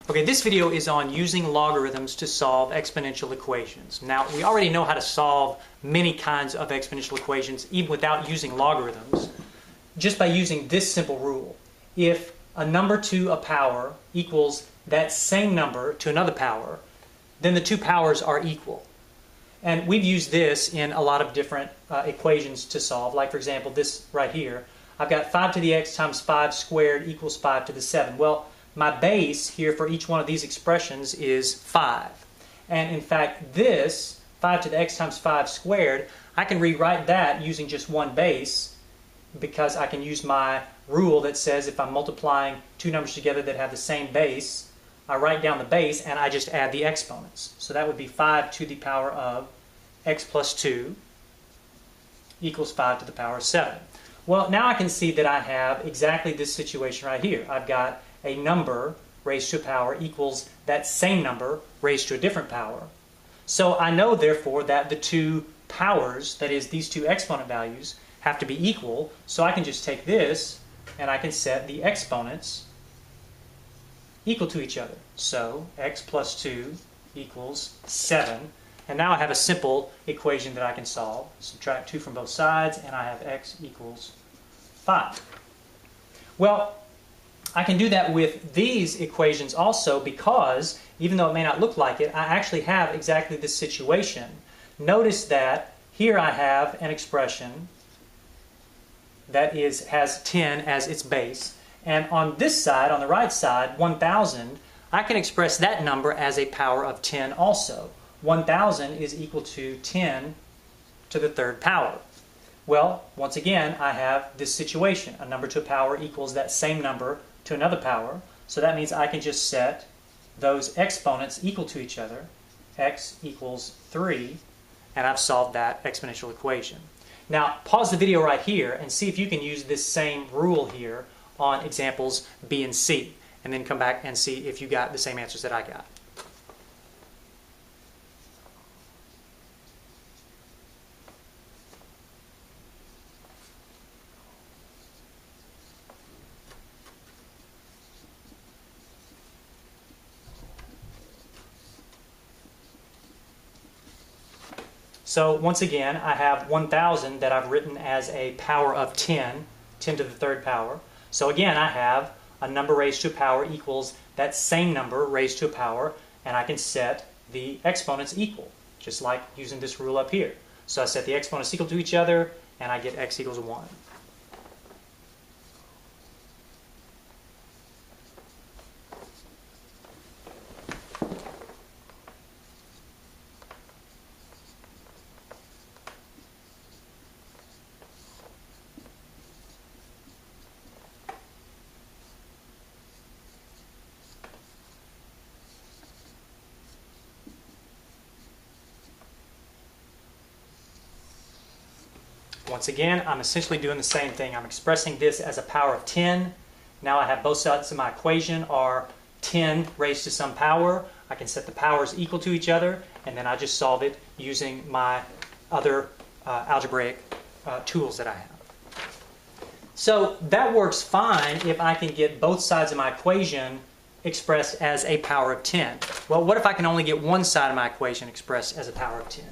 Okay, this video is on using logarithms to solve exponential equations. Now, we already know how to solve many kinds of exponential equations even without using logarithms, just by using this simple rule. If a number to a power equals that same number to another power, then the two powers are equal. And we've used this in a lot of different equations to solve. Like, for example, this right here. I've got 5 to the x times 5 squared equals 5 to the 7. Well, my base here for each one of these expressions is 5. And in fact, this 5 to the x times 5 squared, I can rewrite that using just one base because I can use my rule that says if I'm multiplying two numbers together that have the same base, I write down the base and I just add the exponents. So that would be 5 to the power of x plus 2 equals 5 to the power of 7. Well, now I can see that I have exactly this situation right here. I've got a number raised to a power equals that same number raised to a different power. So I know, therefore, that the two powers, that is, these two exponent values, have to be equal. So I can just take this and I can set the exponents equal to each other. So x plus 2 equals 7. And now I have a simple equation that I can solve. Subtract 2 from both sides, and I have x equals 5. Well, I can do that with these equations also because, even though it may not look like it, I actually have exactly this situation. Notice that here I have an expression that has 10 as its base. And on this side, on the right side, 1,000, I can express that number as a power of 10 also. 1,000 is equal to 10 to the third power. Well, once again, I have this situation. A number to a power equals that same number to another power. So that means I can just set those exponents equal to each other. X equals 3, and I've solved that exponential equation. Now, pause the video right here and see if you can use this same rule here on examples B and C, and then come back and see if you got the same answers that I got. So once again, I have 1,000 that I've written as a power of 10, 10 to the third power. So again, I have a number raised to a power equals that same number raised to a power, and I can set the exponents equal, just like using this rule up here. So I set the exponents equal to each other, and I get x equals 1. Once again, I'm essentially doing the same thing. I'm expressing this as a power of 10. Now I have both sides of my equation are 10 raised to some power. I can set the powers equal to each other, and then I just solve it using my other algebraic tools that I have. So that works fine if I can get both sides of my equation expressed as a power of 10. Well, what if I can only get one side of my equation expressed as a power of 10?